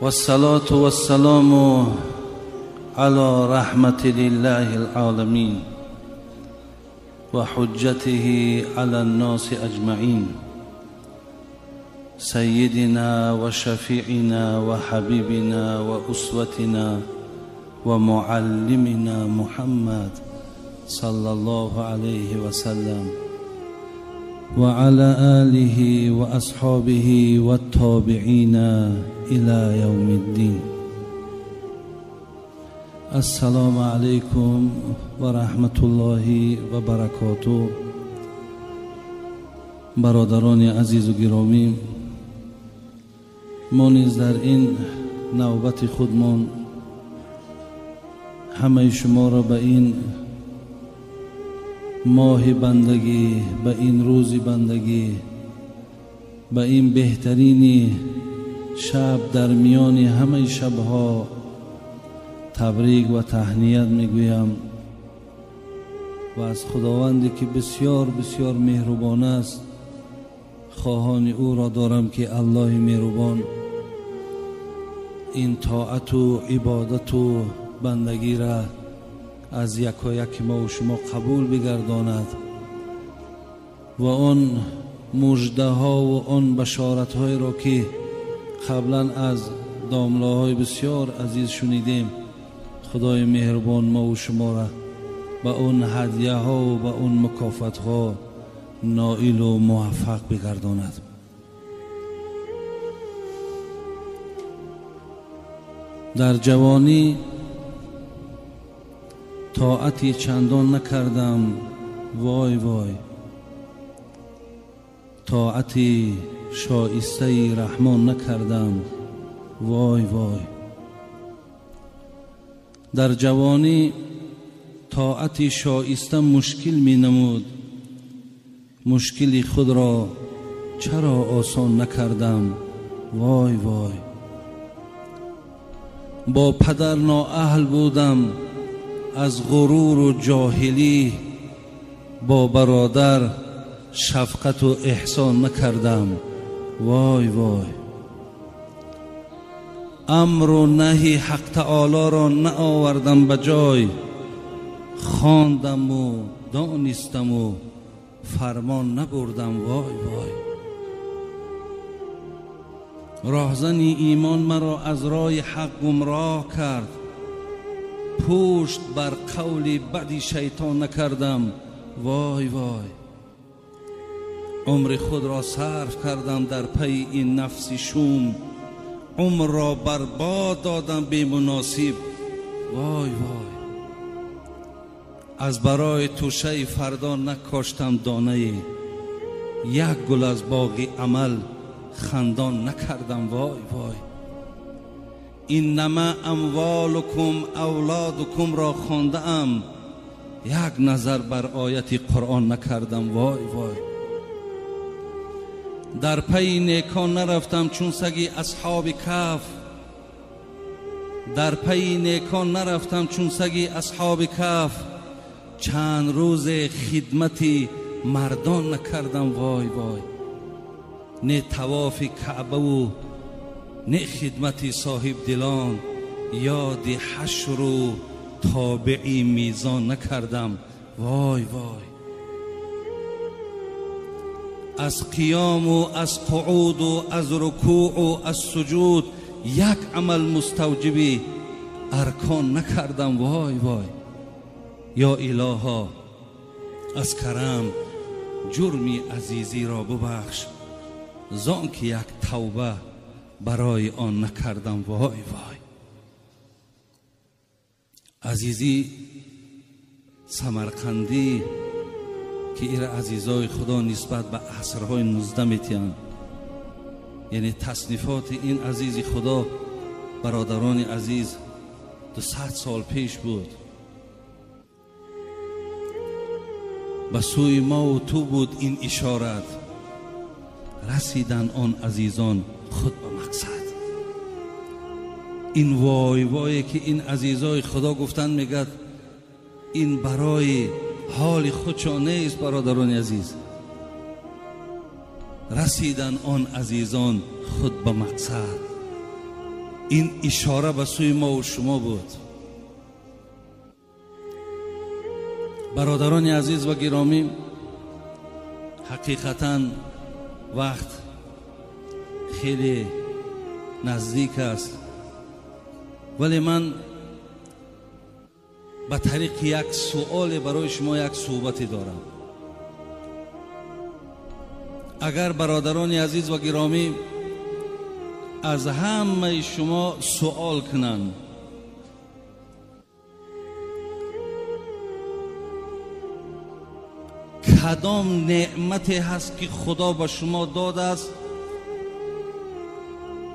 والصلاة والسلام على رحمة لله العالمين وحجته على الناس أجمعين سيدنا وشفيعنا وحبيبنا وأسوتنا ومعلمنا محمد صلى الله عليه وسلم وعلى آله وأصحابه والتابعين إلى يوم الدين. السلام عليكم ورحمة الله وبركاته. برادران عزیز و گرامی، ما نیز در این نوبت خودمان همه شما را به این ماه بندگی، به این روز بندگی، به این بهترین شب در میان همه شبها تبریک و تهنیت میگویم و از خداوندی که بسیار بسیار مهربان است خواهان او را دارم که الله مهربان این طاعت و عبادت و بندگی را از یکایک ما و شما قبول بگرداند و آن مژده ها و آن بشارت های را که قبلا از دامله های بسیار عزیز شنیدیم، خدای مهربان ما و شما را به اون هدیه ها و به اون مکافات ها نائل و موفق بگرداند. در جوانی طاعتی چندان نکردم، وای وای، طاعتی شایسته رحمان نکردم، وای وای. در جوانی طاعتی شایسته مشکل می نمود، مشکلی خود را چرا آسان نکردم، وای وای. با پدر نااهل بودم، از غرور و جاهلی با برادر شفقت و احسان نکردم، وای وای. امر و نهی حق تعالی را نآوردم به جای، خواندم و دانستم و فرمان نبردم، وای وای. راهزن ایمان مرا از راه حق گمراه کرد، پشت بر قول بدی شیطان نکردم، وای وای. عمر خود را صرف کردم در پی این نفس شوم، عمر را برباد دادم بی مناسب، وای وای. از برای توشه فردا نکاشتم دانه، یک گل از باغ عمل خندان نکردم، وای وای. اینما اموالکم اولادکم را خوانده ام، یک نظر بر آیت قرآن نکردم، وای وای. در پی نیکان نرفتم چون سگ اصحاب کهف، در پی نیکان نرفتم چون سگ اصحاب کهف. چند روز خدمتی مردان نکردم، وای وای. نه طواف کعبه و نه خدمتی صاحب دلان، یاد حشر و تابعی میزان نکردم، وای وای. از قیام و از قعود و از رکوع و از سجود یک عمل مستوجب ارکان نکردم، وای وای. یا الها از کرم جرمی عزیزی را ببخش، زان که یک توبه برای آن نکردم، وای وای. عزیزی سمرقندی که ایره عزیزای خدا نسبت به عصرهای 19 میتین، یعنی تصنیفات این عزیز خدا برادران عزیز 200 سال پیش بود، به سوی ما و تو بود این اشارت، رسیدن آن عزیزان خود به مقصد. این وای وای که این عزیزای خدا گفتن میگد این برای حال خودشان نیست. برادران عزیز، رسیدن آن عزیزان خود به مقصد. این اشاره به سوی ما و شما بود. برادران عزیز و گرامی، حقیقتاً وقت خیلی نزدیک است، ولی من به طریق یک سوال برای شما یک صحبتی دارم. اگر برادران عزیز و گرامی از همه شما سوال کنند کدام نعمتی هست که خدا به شما داده است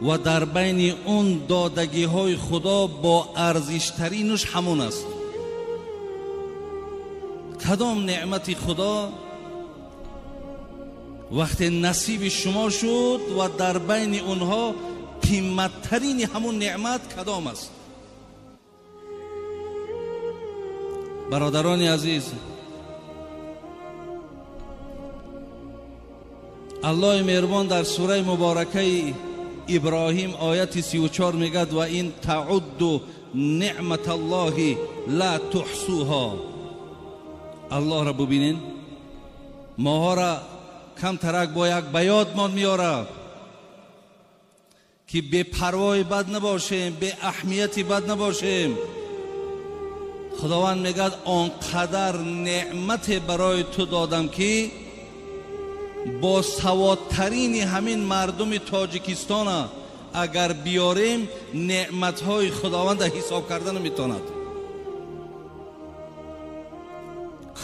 و در بین اون دادگی های خدا با ارزشترینش همون است؟ کدام نعمت خدا وقتی نصیب شما شد و در بین اونها قیمتترین همون نعمت کدام است؟ برادران عزیز، الله مهربان در سوره مبارکه ابراهیم آیت 34 میگد و این تعد نعمت الله لا تحصوها. الله را ببینین، ماها را کم ترک با یک بیاد ما میاره که به پروای بد نباشیم، به اهمیتی بد نباشیم. خداوند میگد آنقدر نعمت برای تو دادم که با سوادترین همین مردم تاجیکستان اگر بیاریم نعمتهای خداوند حساب کردن نمیتواند.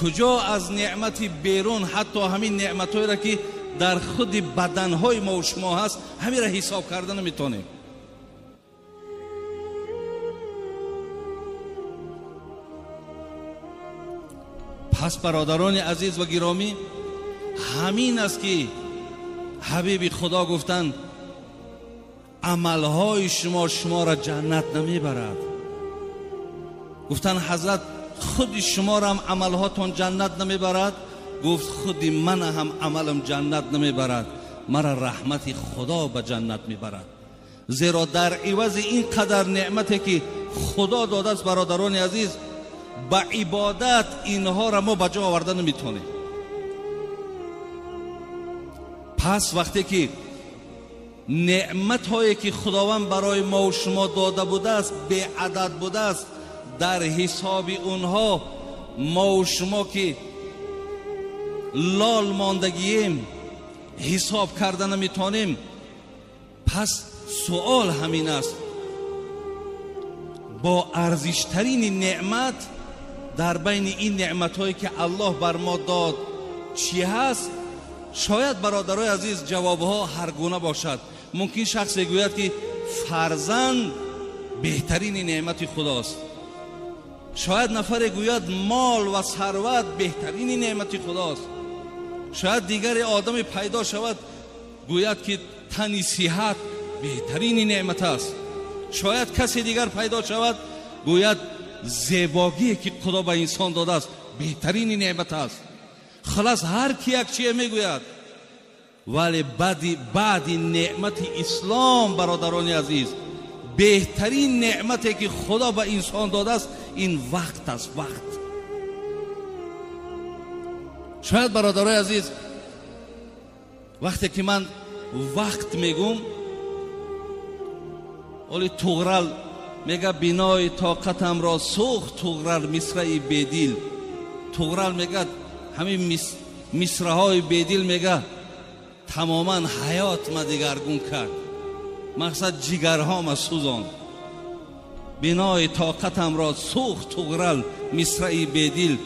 کجا از نعمتی بیرون حتی همین نعمتهایی را که در خود بدنهای ما و شما هست همین را حساب کردن نمیتونیم. پس برادران عزیز و گرامی، همین است که حبیب خدا گفتند عملهای شما را جنت نمیبرد. گفتند حضرت خود شما را هم عملهاتون جنت نمیبرد؟ گفت خود من هم عملم جنت نمیبرد، مرا رحمت خدا به جنت میبرد. زیرا در عوض این قدر نعمتی که خدا داده است برادران عزیز، با عبادت اینها را ما به جا آوردن نمیتونیم. پس وقتی که نعمت هایی که خداوند برای ما و شما داده بوده است به عدد بوده است، در حساب اونها ما و شما که لال ماندگیم حساب کردن نمیتونیم. پس سوال همین است، با ارزشترین نعمت در بین این نعمت هایی که الله بر ما داد چی هست؟ شاید برادرای عزیز جوابها هر گونه باشد. ممکن شخص گوید که فرزند بهترین نعمت خداست. شاید نفر گوید مال و ثروت بهترین نعمت خداست. شاید دیگر آدم پیدا شود گوید که تن صحت بهترین نعمت است. شاید کسی دیگر پیدا شود گوید زیبایی که خدا به انسان داده است بهترین نعمت است. خلاص هر کی یک چیز میگوید. ولی بعد نعمت اسلام برادران عزیز، بهترین نعمتی که خدا به انسان داده است این وقت است. وقت. شاید برادرای عزیز وقتی که من وقت میگم، ولی طغرل میگه بنای طاقتم را سوخت طغرل مصرعی بدیل. طغرل میگه همین مصرهای بدیل میگه تماما حیات ما دیگرگون کرد، مقصد جگرها ما سوزان. بنای طاقتم را سوخت طغرل مصرعی بدیل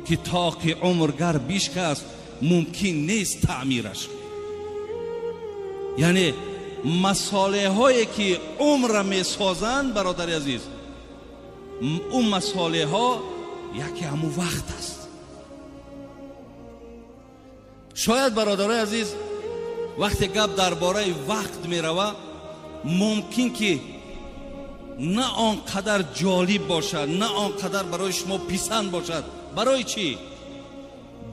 که طاق عمرگر بیشکست ممکن نیست تعمیرش. یعنی مساله هایی که عمر می سازند برادر عزیز، اون مساله ها یکی همون وقت است. شاید برادرای عزیز وقتی گپ درباره وقت می روه ممکن که نه آنقدر جالب باشد، نه آنقدر برای شما پسند باشد. برای چی؟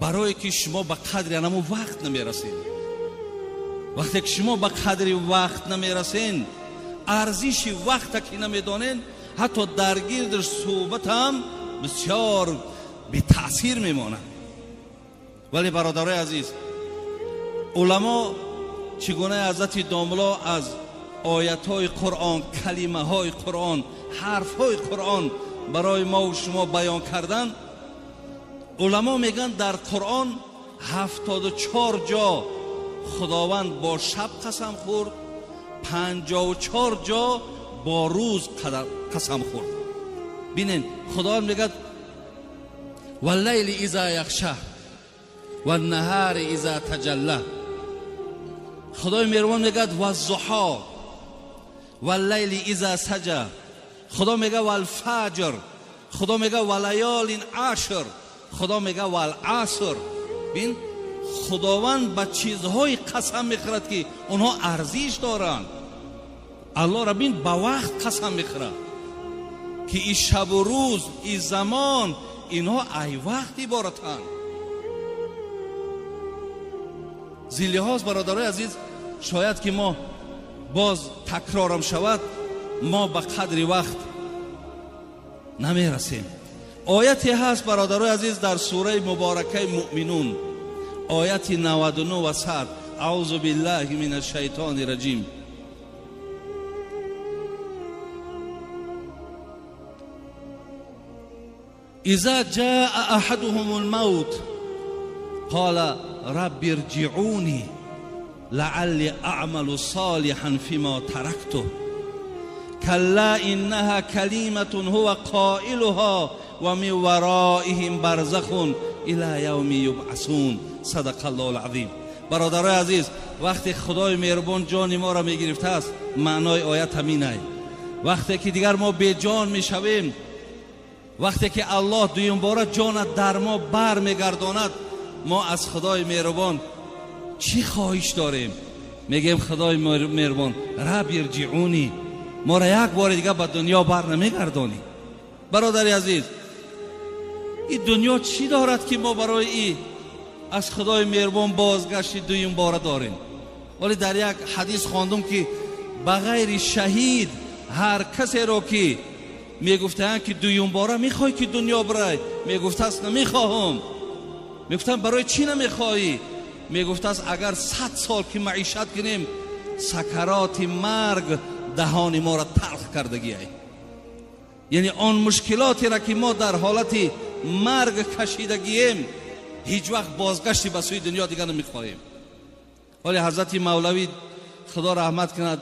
برای که شما به قدر همون وقت نمی رسید. وقتی که شما به قدر وقت نمی رسید، ارزش وقت که نمیدانین حتی در گیردش صحبت هم بسیار بی تأثیر میماند. ولی برادرای عزیز، علما چگونه حضرت داملا از آیت‌های قرآن، کلمه‌های قرآن، حرف‌های قرآن برای ما و شما بیان کردن. علما میگن در قرآن 74 جا خداوند با شب قسم خورد، 54 جا با روز قسم خورد. ببینید خداوند میگه واللیل اذا یغشی والنهار اذا تجلی. خدای مهربان میگه والضحی واللیل اذا سجی. خدا میگه والفجر. خدا میگه ولیال عشر. خدا میگه والعصر. ببین خداوند به چیزهای قسم میخورد که اونها ارزش دارند. الله را ببین به وقت قسم میخورد که این شب و روز، این زمان، اینها ای وقت عبارتند. زیلهاست برادرای عزیز، شاید که ما باز تکرارم شود ما به قدر وقت نمیرسیم. آیتی هست برادرای عزیز در سوره مبارکه مؤمنون، آیت 99 و 100. اعوذ بالله من الشیطان الرجیم. اذا جاء احدهم الموت قال رب ارجعوني لعلی اعمل صالحا فيما تركته كلا انها كلمة هو قائلها ومن ورائهم برزخ الى یوم یبعثون. صدق الله العظیم. برادرای عزیز، وقتی خدای مهربان جان ما را میگرفته است، معنای آیت همینه. وقتی که دیگر ما بی جان میشویم، وقتی که الله دویم باره جان در ما بر میگرداند، ما از خدای مهربان چی خواهش داریم؟ میگیم خدای مهربان رب ارجعونی، ما را یک بار دیگه به دنیا بر نمیگردانی. برادر عزیز، این دنیا چی دارد که ما برای این از خدای مهربان بازگشت دویم باره داریم؟ ولی در یک حدیث خواندم که بغیر شهید هر کسی را که میگفتند که دویم باره میخوای که دنیا برای، میگفته است نمیخواهم. میگفتن برای چی نمیخوایی؟ میگفته است اگر 100 سال که معیشت کنیم، سکرات مرگ دهان ما را تلخ کردگی ای. یعنی آن مشکلاتی را که ما در حالت مرگ کشیدگیم، هیچ وقت بازگشتی به سوی دنیا دیگر نمیخواهیم. ولی حضرت مولوی خدا رحمت کند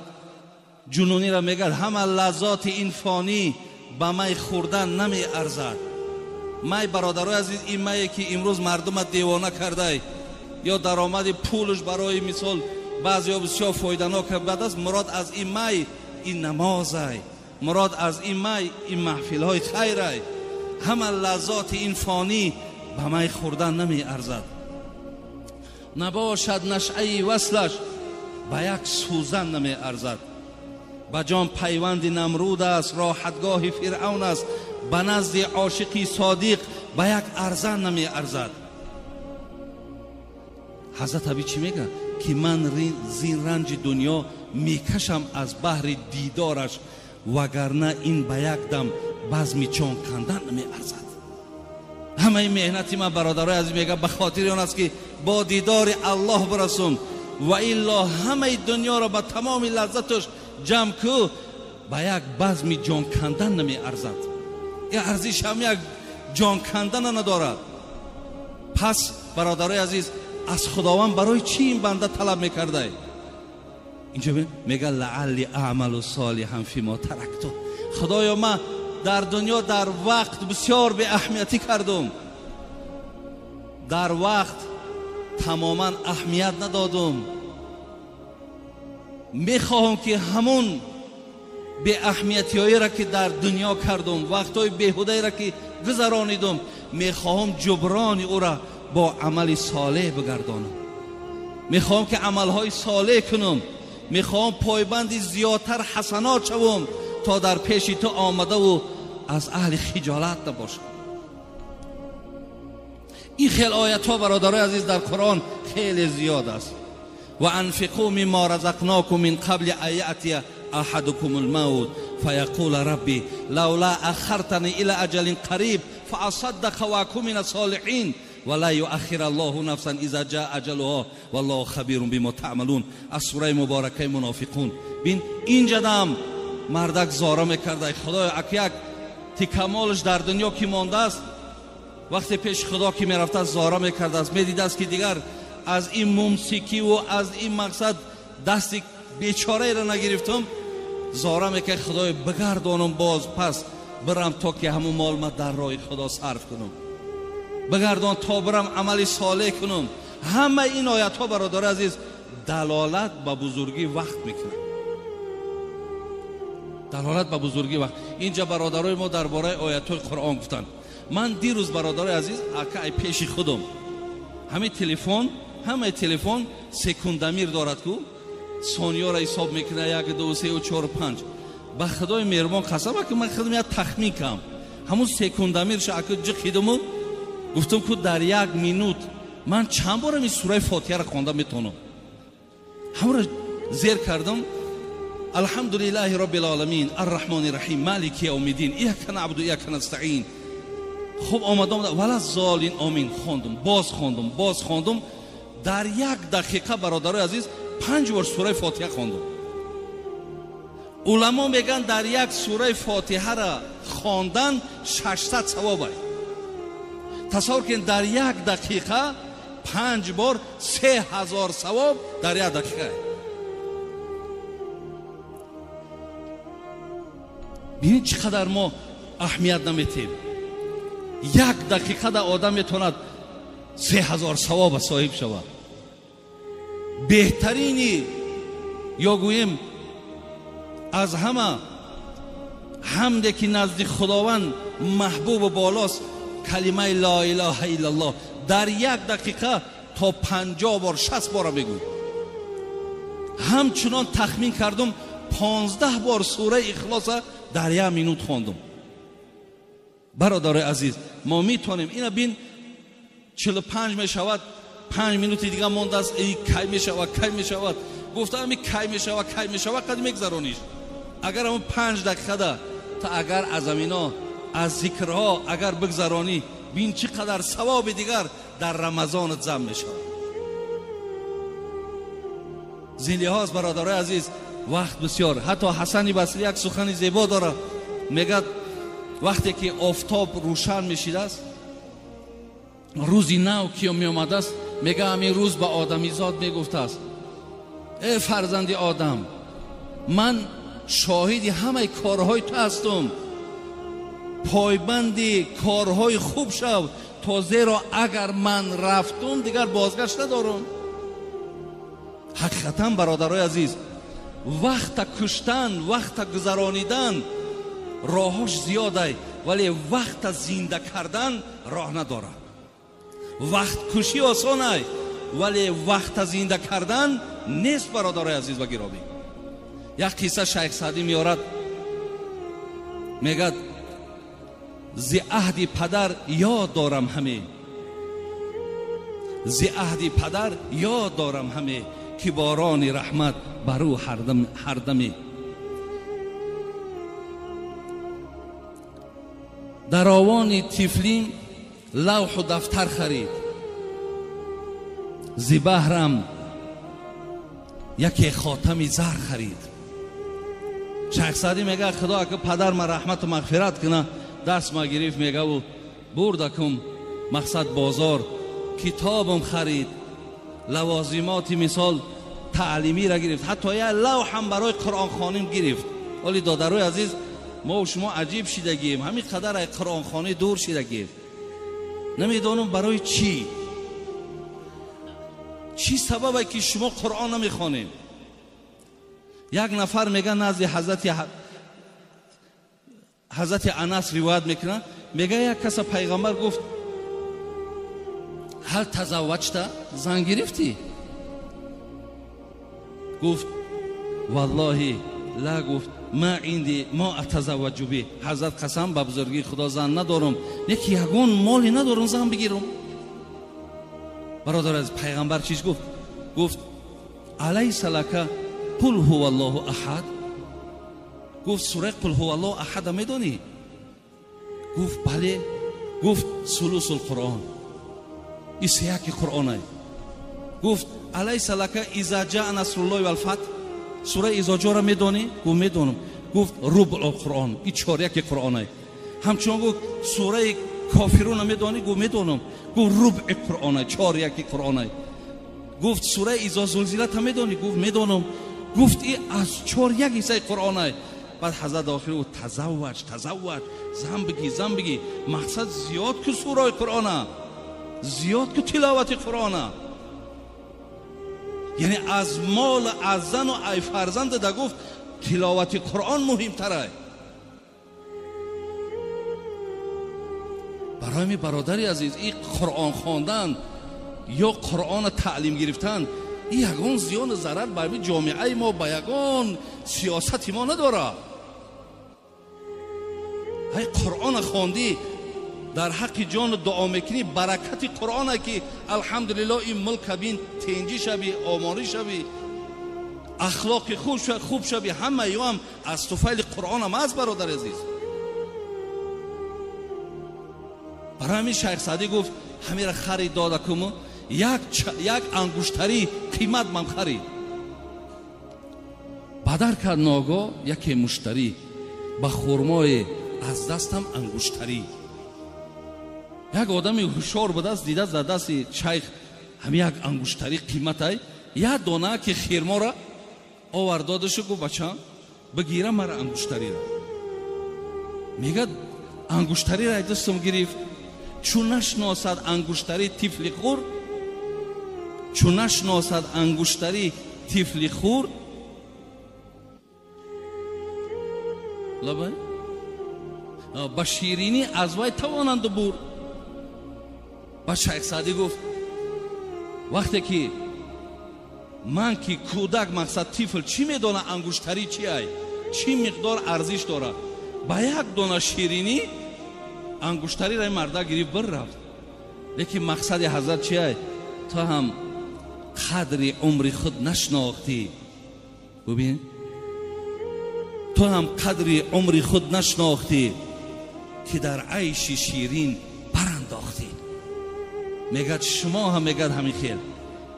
جنونی را میگه همه لذات این فانی به می خوردن نمی ارزد. می برادرای عزیز، این می که امروز مردم دیوانه کرده یا درآمد پولش برای مثال بعضیا بسیار فایده‌ناک بعد است، مراد از این می این نماز است، مراد از این می این محفل های خیر است. همه لذات این فانی به می خوردن نمی ارزد. نباشد نشعه وصلش به یک سوزن نمی ارزد. به جان پیوند نمرود است، راحتگاه فرعون است، به نزد عاشقی صادق به یک ارزن نمی ارزد. حضرت عبی چی میگه؟ که من زین رنج دنیا میکشم از بحر دیدارش، وگرنه این به یک دم بزم جان کندن نمی ارزد. همه این مهنتی من برادرای عزیز میگه به خاطر آن است که با دیدار الله برسم، و الا همه دنیا را به تمام لذتش جمع کو به یک بزم جان کندن نمی ارزد. این ارزش هم یک جان کندن ندارد. پس برادرای عزیز، از خداوند برای چی این بنده طلب میکرده؟ اینجا میگه لعلی اعمل صالحا فیما ترکت. خدایا من در دنیا در وقت بسیار به اهمیتی کردم، در وقت تماما اهمیت ندادم. میخواهم که همون به اهمیتی هایی را که در دنیا کردم، وقت های بیهوده را که گذرانیدم، میخواهم جبران او را با عمل صالح بگردانم. میخواهم که عمل های صالح کنم. میخواهم پایبند زیادتر حسنات شوم تا در پیش تو آمده و از اهل خجالت نباشم. این خیلی آیت ها برادرای عزیز در قرآن خیلی زیاد است. و انفقوا مما رزقناکم من قبل ان یأتی احدكم الموت فيقول ربي لولا اخرتني الى اجل قريب فاصدق واكن من الصالحين ولا يؤخر الله نفسا اذا جاء اجلها والله خبیر بما تعملون. از سوره مبارکه منافقون. بین اینجا دام مردک زارا میکرده خدای یک تکاملش در دنیا کی مانده است، وقتی پیش خدا که میرفته زارا میکرده است، میدیده است که دیگر از این موسیقی و از این مقصد دستی بیچاره را نگرفتم، زارا میکرد خدای بگردانم باز پس برم تا که همون مال ما در راه خدا صرف کنم، بگردان تا برم عمل صالح کنم. همه این آیت ها برادر عزیز دلالت به بزرگی وقت میکنه، دلالت به بزرگی وقت. اینجا برادرای ما درباره آیت های قرآن گفتن. من دیروز برادر عزیز اکای پیش خودم همه تلفن سکوندمیر دارد کو ثانیه را حساب میکنه 1 2 3 و 4 و 5. به خدای مهربان قسم که من خودم یک تخمین کنم همون سکوندمیرش اکو جخیدم گفتم که در 1 مینوت من چند بار این سوره فاتحه را خوانده میتونم. همون را زیر کردم. الحمدلله رب العالمین الرحمن الرحیم مالک یوم الدین ایاک نعبد و ایاک نستعین. خب آمدم ولا زالین آمین باز خواندم در 1 دقیقه برادر عزیز 5 بار سوره فاتحه خواندم. علما میگن در 1 سوره فاتحه را خواندن 600 ثواب است. تصور کن در 1 دقیقه 5 بار 3000 ثواب در 1 دقیقه. ببین چقدر ما اهمیت نمیدیم. 1 دقیقه در آدم میتواند 3000 ثواب صاحب شود. بهترینی یا گویم از همه حمدی که نزد خداوند محبوب و بالاست کلمه لا اله الا الله در 1 دقیقه تا 50 بار 60 بار بگو. همچنان تخمین کردم 15 بار سوره اخلاص در 1 مینوت خواندم. برادر عزیز ما میتونیم اینا بین 45 میشود 5 مینوت دیگه مونده است ای کی میشود گفتم کی میشود قد میگذرونیش. اگر همون 5 دقیقه ده تا اگر از امینا از ذکرها اگر بگذرانی بین چقدر ثواب دیگر در رمضان جمع میشه. زیلی هاست برادر عزیز وقت بسیار. حتی حسن بصری یک سخن زیبا داره میگه وقتی که آفتاب روشن میشید است روزی نو که می آمده است میگه همین روز به آدمیزاد میگفته است ای فرزند آدم من شاهدی همه کارهای تو هستم، پایبندی کارهای خوب شو تا زیرا اگر من رفتم دیگر بازگشت ندارم. حقیقتا برادرای عزیز وقت کشتن وقت گذرانیدن راهش زیاده ولی وقت زنده کردن راه نداره. وقت کشی آسانه ولی وقت زنده کردن نیست برادرای عزیز و گرامی. یک قصه شیخ سعدی میارد میگد ز عهد پدر یاد دارم همه که باران رحمت بر او هر دمی. در آوان طفلیم لوح و دفتر خرید ز بهرم یکی خاتم زر خرید. شیخ سعدی میگه خدا که پدر ما رحمت و مغفرت کنه دست ما گرفت میگه و بردکم مقصد بازار کتابم خرید لوازمات مثال تعلیمی را گرفت حتی یه لوح هم برای قرآن خوانیم گرفت. ولی دادرای عزیز ما و شما عجیب شدگیم همین قدر از قرآن خوانی دور شدگیم. نمیدانم برای چی سببه که شما قرآن نمیخوانیم. یک نفر میگه نزد حضرت انس روایت میکنه میگه یک کس پیغمبر گفت هل تزوجت زن گرفتی؟ گفت والله لا. گفت ما اتزوج به حضرت قسم به بزرگی خدا زن ندارم یکی یگان مالی ندارم زن بگیرم. برادر از پیغمبر چیز گفت؟ گفت الیس لک قل هو الله احد گفت سوره قل هو الله احد میدونی؟ گفت بله. گفت ثلث القرآن، این سیاق قرآنه. گفت الیس لک اذا جاء نصر الله والفتح، سوره اذا جاء را میدونی؟ گفت میدونم. گفت ربع القرآن، این چهارک قرآنه. همچنان گفت سوره کافرون میدونی؟ گفت میدونم. گفت ربع قرآنه، چهارک قرآنه. گفت سوره اذا زلزلت هم میدونی؟ گفت میدونم. گفت این از چهارک حصه قرآنه. بعد حضرت آخر گفت تزوج زن بگی. مقصد زیاد که سوره قرآنه، زیاد که تلاوت قرآنه. یعنی از مال، از زن و ای فرزند ده گفت تلاوت قرآن مهمتره. برای می برادری عزیز، این قرآن خواندن یا قرآن تعلیم گرفتن این یگان زیان ضرر برای جامعه ما با یگان سیاست ما نداره. ای قرآن خواندی در حق جان دعا میکنی، برکت قرآنه که الحمدلله این ملک بین تنجی شوی، آماری شوی، اخلاق خوب شوی، همه ایو هم از طفیل قرآن هم از برادر عزیز. برای همین شیخ سعدی گفت همین را خرید داده کمو، یک انگشتری قیمت من خرید. بدر کرد ناگاه یکی مشتری، با خورمای از دستم انگشتری. یک آدمی هوشیار بود است، دیده زده است شیخ همین یک انگشتری قیمت ای، یک دانه که خرما را آورد دادش. گفت بچه‌ام بگیرم مرا انگشتری را. میگه انگشتری را دستم گرفت، چون نشناسد انگشتری طفل خور، چون نشناسد انگشتری طفل خور لبای با شیرینی از وی توانند بور. با شیخ سعدی گفت وقتی که من که کودک، مقصد طفل چی میدونه انگشتری چی ای، چی مقدار ارزش داره، با یک دانه شیرینی انگشتری را مرده گریب بر رفت. لیکن مقصد حضرت چی ای؟ تو هم قدر عمر خود نشناختی. ببین تو هم قدر عمر خود نشناختی که در عیش شیرین برانداختی. میگه شما هم میگه همین خیل،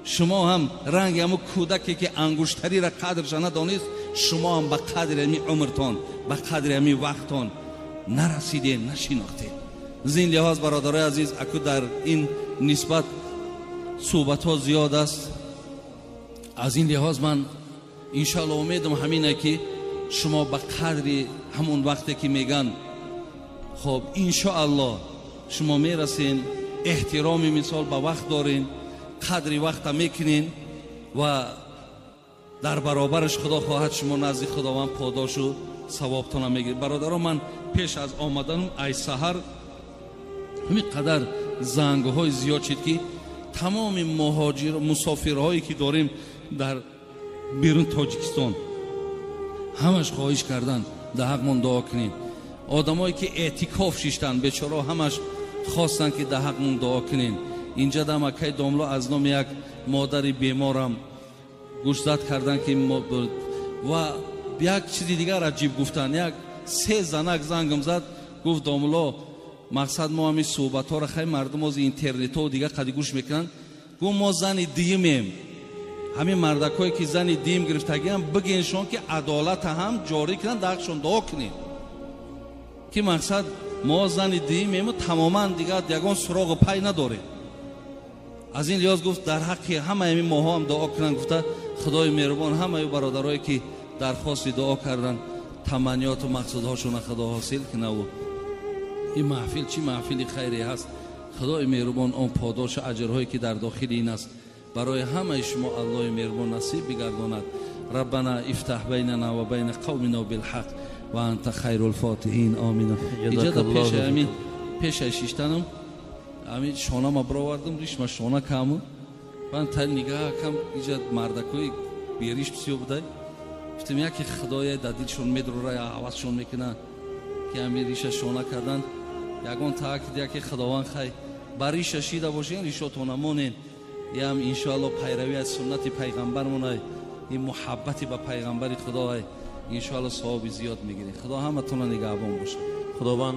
شما هم رنگ همون کودکی که انگشتری را قدرش ندانست، شما هم به قدر همین عمرتان، به قدر همین وقتان نرسیدین، نشناختین. زین لحاظ برادرای عزیز، اکو در این نسبت صحبت ها زیاد است. از این لحاظ من انشاءالله امیدم همینه که شما به قدر همون وقتی که میگن خب انشاءالله شما میرسین، احترامی مثال به وقت دارین، قدر وقت میکنین و در برابرش خدا خواهد شما نزد خداوند پاداش و ثوابتان میگیرید. برادران، من پیش از آمدن ای سحر همین قدر زنگ‌های زیاد شد که تمام مسافرهایی که داریم در بیرون تاجیکستان همش خواهش کردن در حق من دعا کنین. آدمایی که اعتکاف شیشتن بیچاره همش خواستن که در حق من دعا کنین. اینجا در مکه داملا از نام یک مادر بیمارم گوشزد کردن که و یک چیزی دیگر عجیب گفتن. یک 3 زنک زنگم زد، گفت داملا مقصد ما همین صحبت ها را خیلی مردم از اینترنت ها و دیگر قدی گوش میکنن. گفت ما زن دیمیم، همین مردکایی که زن دیم گرفتگی هم بگینشون که عدالت هم جاری کنن، دقشون دعا کنیم که مقصد ما زن دیمیم و تماما دیگر یگان سراغ پای نداره. از این لحاظ گفت در حق همه همین ماها هم دعا کنن. گفته خدای مهربان همه برادرایی که درخواست دعا کردن تمنیات و مقصودهاشون خدا حاصل کنه و این محفل چی محفل خیری هست. خدای مهربان آن پاداش اجرهایی که در داخل این است برای همه شما الله مهربان نصیب بگرداند. ربنا افتح بیننا و بین قومنا بالحق و انت خیر الفاتحین. آمین. اینجا در پیش شیشتنم همین شانه ما براوردم، ریش ما شانه کمو من تا نگاه کم اینجا مردکوی بیریش بسیار بوده. گفتم یکی خدای دادیلشون میدرو رای عوضشون میکنه که همین ریش شانه کردن. یگان تاکید که خداوند خی بریش شیده باشین ریشاتون مونین. یا هم انشاءالله پیروی از سنت پیغمبرمون های، این محبتی به پیغمبر خدا های انشاءالله ثواب زیاد میگیری. خدا همتون رو نگهبان باشه. خداوند